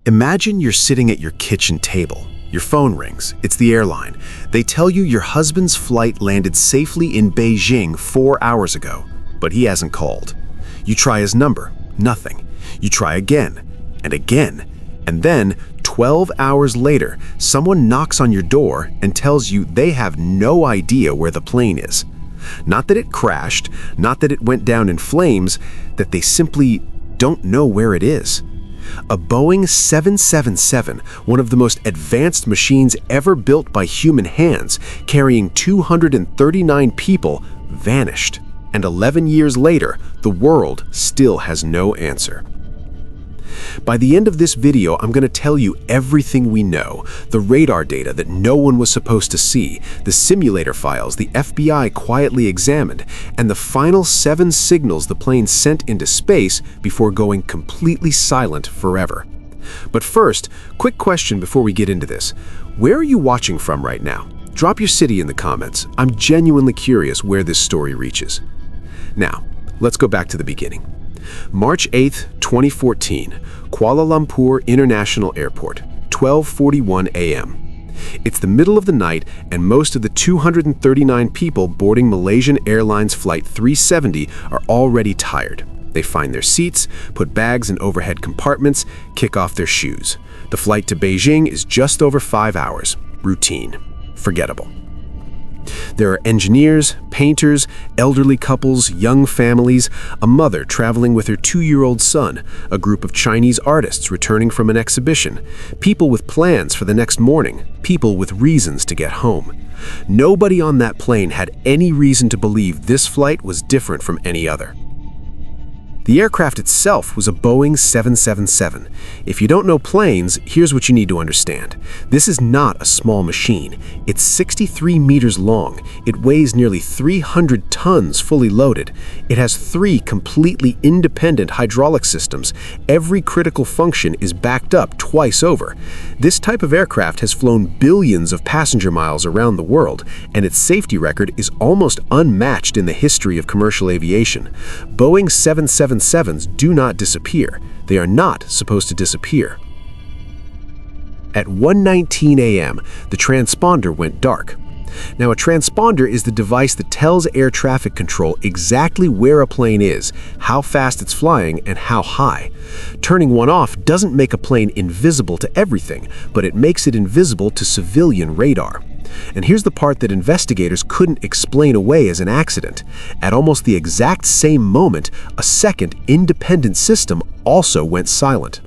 Imagine you're sitting at your kitchen table. Your phone rings. It's the airline. They tell you your husband's flight landed safely in Beijing 4 hours ago, but he hasn't called. You try his number. Nothing. You try again and again. And then, 12 hours later, someone knocks on your door and tells you they have no idea where the plane is. Not that it crashed, not that it went down in flames, that they simply don't know where it is. A Boeing 777, one of the most advanced machines ever built by human hands, carrying 239 people, vanished. And 11 years later, the world still has no answer. By the end of this video, I'm going to tell you everything we know, the radar data that no one was supposed to see, the simulator files the FBI quietly examined, and the final 7 signals the plane sent into space before going completely silent forever. But first, quick question before we get into this. Where are you watching from right now? Drop your city in the comments. I'm genuinely curious where this story reaches. Now, let's go back to the beginning. March 8, 2014, Kuala Lumpur International Airport, 12:41 a.m. It's the middle of the night, and most of the 239 people boarding Malaysian Airlines Flight 370 are already tired. They find their seats, put bags in overhead compartments, kick off their shoes. The flight to Beijing is just over 5 hours. Routine. Forgettable. There are engineers, painters, elderly couples, young families, a mother traveling with her 2-year-old son, a group of Chinese artists returning from an exhibition, people with plans for the next morning, people with reasons to get home. Nobody on that plane had any reason to believe this flight was different from any other. The aircraft itself was a Boeing 777. If you don't know planes, here's what you need to understand. This is not a small machine. It's 63 meters long. It weighs nearly 300 tons fully loaded. It has 3 completely independent hydraulic systems. Every critical function is backed up twice over. This type of aircraft has flown billions of passenger miles around the world, and its safety record is almost unmatched in the history of commercial aviation. Boeing 777s do not disappear. They are not supposed to disappear. At 1:19 a.m., the transponder went dark. Now, a transponder is the device that tells air traffic control exactly where a plane is, how fast it's flying, and how high. Turning one off doesn't make a plane invisible to everything, but it makes it invisible to civilian radar. And here's the part that investigators couldn't explain away as an accident. At almost the exact same moment, a second independent system also went silent.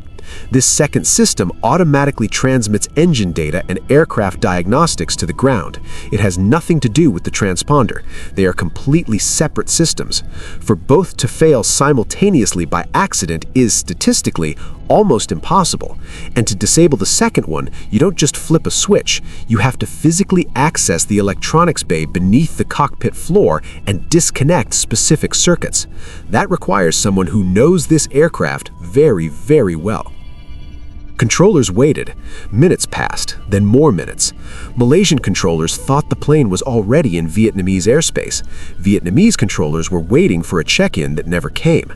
This second system automatically transmits engine data and aircraft diagnostics to the ground. It has nothing to do with the transponder. They are completely separate systems. For both to fail simultaneously by accident is statistically almost impossible. And to disable the second one, you don't just flip a switch. You have to physically access the electronics bay beneath the cockpit floor and disconnect specific circuits. That requires someone who knows this aircraft very, very well. Controllers waited. Minutes passed, then more minutes. Malaysian controllers thought the plane was already in Vietnamese airspace. Vietnamese controllers were waiting for a check-in that never came.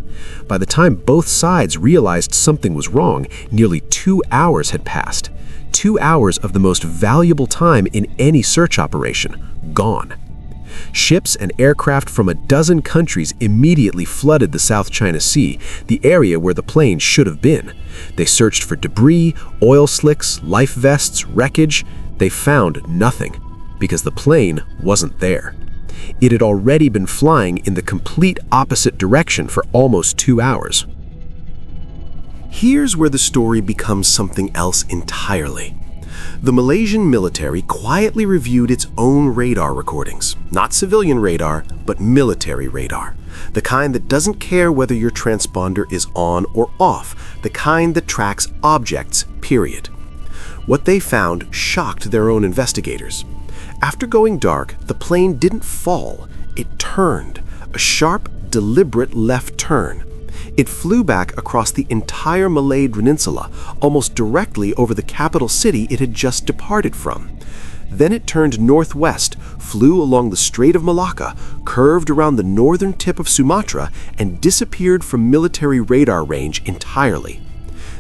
By the time both sides realized something was wrong, nearly 2 hours had passed. 2 hours of the most valuable time in any search operation, gone. Ships and aircraft from a dozen countries immediately flooded the South China Sea, the area where the plane should have been. They searched for debris, oil slicks, life vests, wreckage. They found nothing, because the plane wasn't there. It had already been flying in the complete opposite direction for almost 2 hours. Here's where the story becomes something else entirely. The Malaysian military quietly reviewed its own radar recordings. Not civilian radar, but military radar. The kind that doesn't care whether your transponder is on or off. The kind that tracks objects, period. What they found shocked their own investigators. After going dark, the plane didn't fall. It turned. A sharp, deliberate left turn. It flew back across the entire Malay Peninsula, almost directly over the capital city it had just departed from. Then it turned northwest, flew along the Strait of Malacca, curved around the northern tip of Sumatra, and disappeared from military radar range entirely.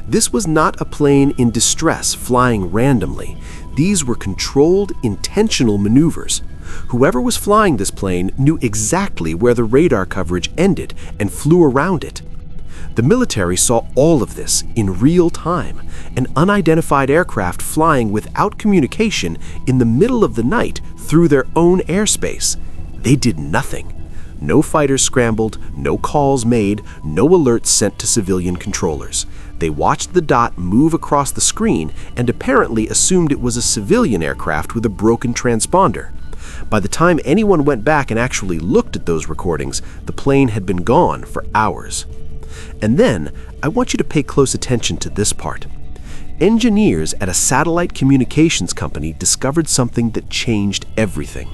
This was not a plane in distress flying randomly. These were controlled, intentional maneuvers. Whoever was flying this plane knew exactly where the radar coverage ended and flew around it. The military saw all of this in real time, an unidentified aircraft flying without communication in the middle of the night through their own airspace. They did nothing. No fighters scrambled, no calls made, no alerts sent to civilian controllers. They watched the dot move across the screen and apparently assumed it was a civilian aircraft with a broken transponder. By the time anyone went back and actually looked at those recordings, the plane had been gone for hours. And then, I want you to pay close attention to this part. Engineers at a satellite communications company discovered something that changed everything.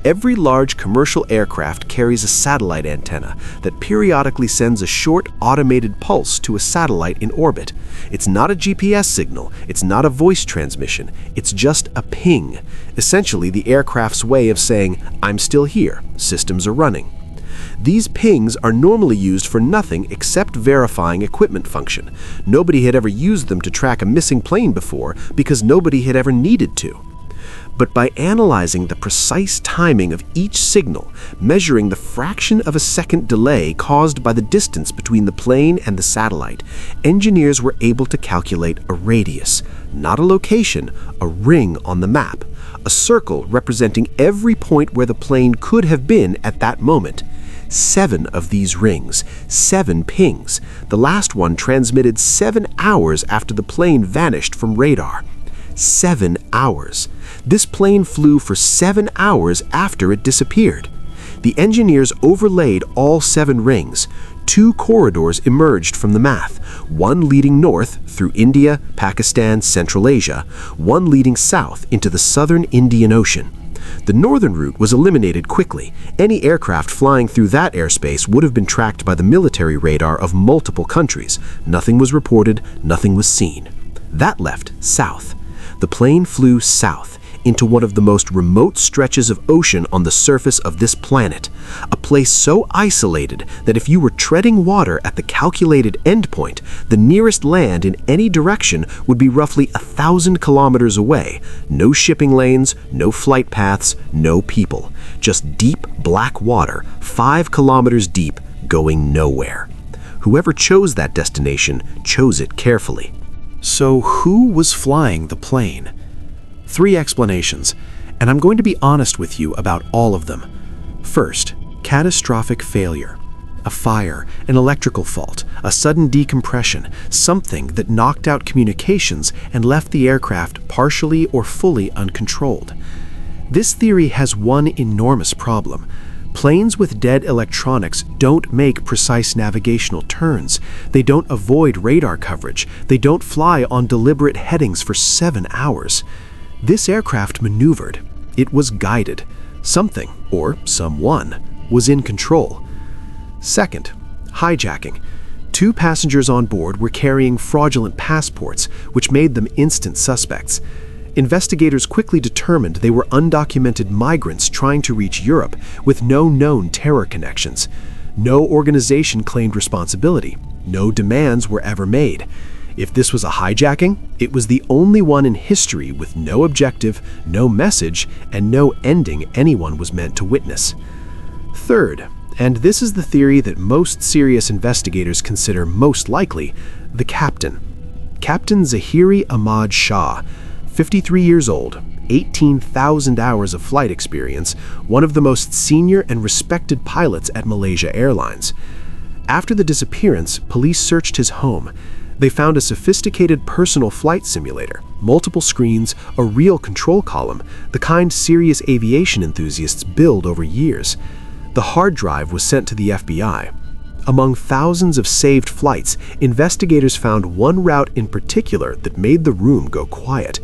Every large commercial aircraft carries a satellite antenna that periodically sends a short automated pulse to a satellite in orbit. It's not a GPS signal, it's not a voice transmission, it's just a ping, essentially the aircraft's way of saying, "I'm still here, systems are running." These pings are normally used for nothing except verifying equipment function. Nobody had ever used them to track a missing plane before because nobody had ever needed to. But by analyzing the precise timing of each signal, measuring the fraction of a second delay caused by the distance between the plane and the satellite, engineers were able to calculate a radius, not a location, a ring on the map, a circle representing every point where the plane could have been at that moment. 7 of these rings, 7 pings. The last one transmitted 7 hours after the plane vanished from radar. 7 hours. This plane flew for 7 hours after it disappeared. The engineers overlaid all 7 rings. 2 corridors emerged from the math, one leading north through India, Pakistan, Central Asia, one leading south into the southern Indian Ocean. The northern route was eliminated quickly. Any aircraft flying through that airspace would have been tracked by the military radar of multiple countries. Nothing was reported, nothing was seen. That left south. The plane flew south into one of the most remote stretches of ocean on the surface of this planet, a place so isolated that if you were treading water at the calculated endpoint, the nearest land in any direction would be roughly 1,000 kilometers away. No shipping lanes, no flight paths, no people. Just deep black water, 5 kilometers deep, going nowhere. Whoever chose that destination chose it carefully. So who was flying the plane? 3 explanations, and I'm going to be honest with you about all of them. First, catastrophic failure. A fire, an electrical fault, a sudden decompression, something that knocked out communications and left the aircraft partially or fully uncontrolled. This theory has one enormous problem. Planes with dead electronics don't make precise navigational turns. They don't avoid radar coverage. They don't fly on deliberate headings for 7 hours. This aircraft maneuvered. It was guided. Something, or someone, was in control. Second, hijacking. 2 passengers on board were carrying fraudulent passports, which made them instant suspects. Investigators quickly determined they were undocumented migrants trying to reach Europe with no known terror connections. No organization claimed responsibility. No demands were ever made. If this was a hijacking, it was the only one in history with no objective, no message, and no ending anyone was meant to witness. Third, and this is the theory that most serious investigators consider most likely, the captain. Captain Zahiri Ahmad Shah, 53 years old, 18,000 hours of flight experience, one of the most senior and respected pilots at Malaysia Airlines. After the disappearance, police searched his home. They found a sophisticated personal flight simulator, multiple screens, a real control column, the kind serious aviation enthusiasts build over years. The hard drive was sent to the FBI. Among thousands of saved flights, investigators found one route in particular that made the room go quiet.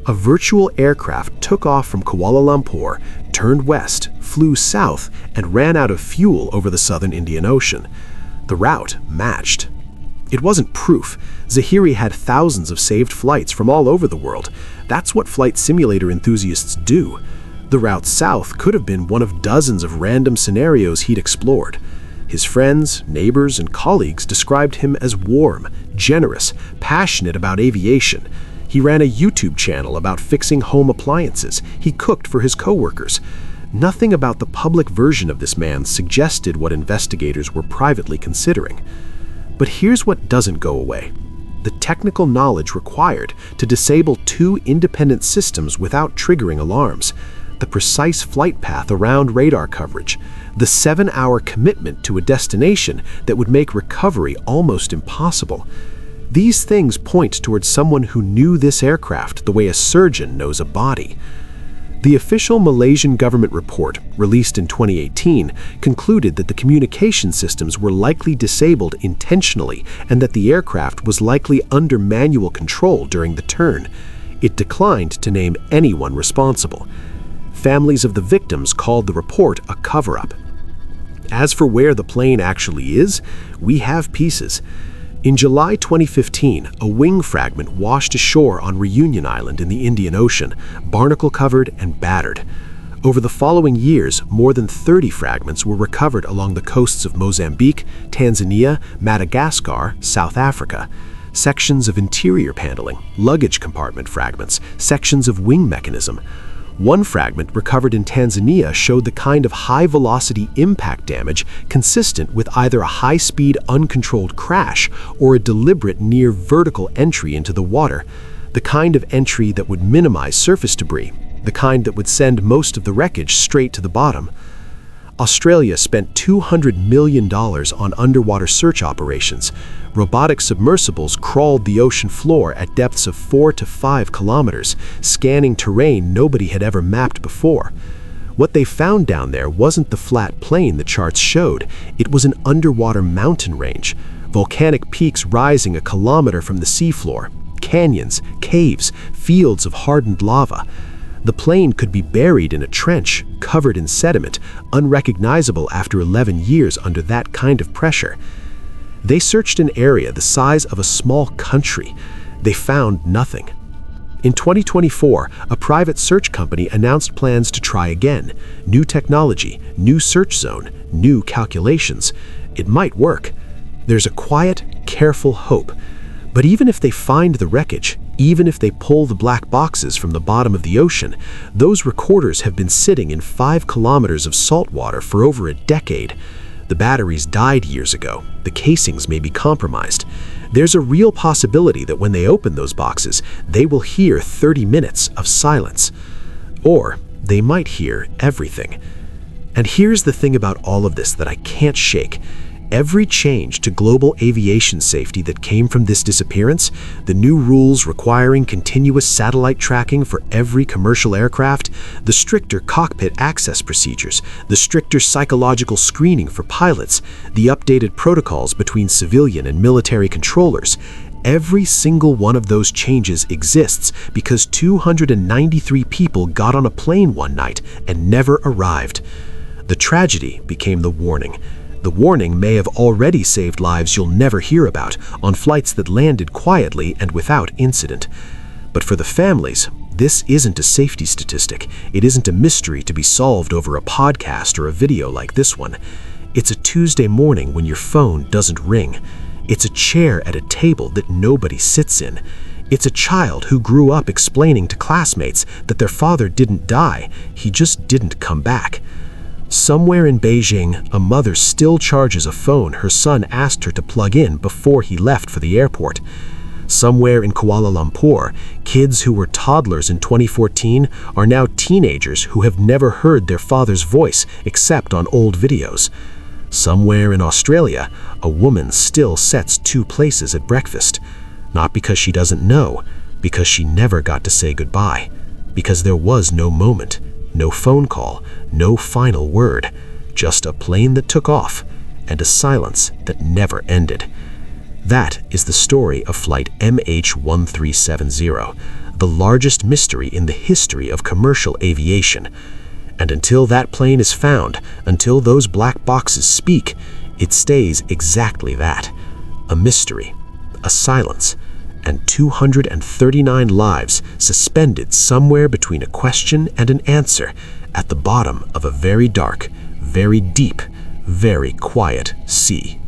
A virtual aircraft took off from Kuala Lumpur, turned west, flew south, and ran out of fuel over the southern Indian Ocean. The route matched. It wasn't proof. Zahiri had thousands of saved flights from all over the world. That's what flight simulator enthusiasts do. The route south could have been one of dozens of random scenarios he'd explored. His friends, neighbors, and colleagues described him as warm, generous, passionate about aviation. He ran a YouTube channel about fixing home appliances. He cooked for his coworkers. Nothing about the public version of this man suggested what investigators were privately considering. But here's what doesn't go away: the technical knowledge required to disable two independent systems without triggering alarms, the precise flight path around radar coverage, the 7-hour commitment to a destination that would make recovery almost impossible. These things point towards someone who knew this aircraft the way a surgeon knows a body. The official Malaysian government report, released in 2018, concluded that the communication systems were likely disabled intentionally and that the aircraft was likely under manual control during the turn. It declined to name anyone responsible. Families of the victims called the report a cover-up. As for where the plane actually is, we have pieces. In July 2015, a wing fragment washed ashore on Reunion Island in the Indian Ocean, barnacle-covered and battered. Over the following years, more than 30 fragments were recovered along the coasts of Mozambique, Tanzania, Madagascar, South Africa. Sections of interior paneling, luggage compartment fragments, sections of wing mechanism. One fragment recovered in Tanzania showed the kind of high-velocity impact damage consistent with either a high-speed uncontrolled crash or a deliberate near-vertical entry into the water, the kind of entry that would minimize surface debris, the kind that would send most of the wreckage straight to the bottom. Australia spent $200 million on underwater search operations. Robotic submersibles crawled the ocean floor at depths of 4 to 5 kilometers, scanning terrain nobody had ever mapped before. What they found down there wasn't the flat plain the charts showed. It was an underwater mountain range, volcanic peaks rising a kilometer from the seafloor, canyons, caves, fields of hardened lava. The plane could be buried in a trench, covered in sediment, unrecognizable after 11 years under that kind of pressure. They searched an area the size of a small country. They found nothing. In 2024, a private search company announced plans to try again. New technology, new search zone, new calculations. It might work. There's a quiet, careful hope. But even if they find the wreckage, even if they pull the black boxes from the bottom of the ocean, those recorders have been sitting in 5 kilometers of salt water for over a decade. The batteries died years ago. The casings may be compromised. There's a real possibility that when they open those boxes, they will hear 30 minutes of silence. Or they might hear everything. And here's the thing about all of this that I can't shake. Every change to global aviation safety that came from this disappearance, the new rules requiring continuous satellite tracking for every commercial aircraft, the stricter cockpit access procedures, the stricter psychological screening for pilots, the updated protocols between civilian and military controllers, every single one of those changes exists because 293 people got on a plane one night and never arrived. The tragedy became the warning. The warning may have already saved lives you'll never hear about on flights that landed quietly and without incident. But for the families, this isn't a safety statistic. It isn't a mystery to be solved over a podcast or a video like this one. It's a Tuesday morning when your phone doesn't ring. It's a chair at a table that nobody sits in. It's a child who grew up explaining to classmates that their father didn't die, he just didn't come back. Somewhere in Beijing, a mother still charges a phone her son asked her to plug in before he left for the airport. Somewhere in Kuala Lumpur, kids who were toddlers in 2014 are now teenagers who have never heard their father's voice except on old videos. Somewhere in Australia, a woman still sets 2 places at breakfast. Not because she doesn't know, because she never got to say goodbye. Because there was no moment. No phone call, no final word, just a plane that took off and a silence that never ended. That is the story of Flight MH1370, the largest mystery in the history of commercial aviation. And until that plane is found, until those black boxes speak, it stays exactly that, a mystery, a silence, and 239 lives suspended somewhere between a question and an answer at the bottom of a very dark, very deep, very quiet sea.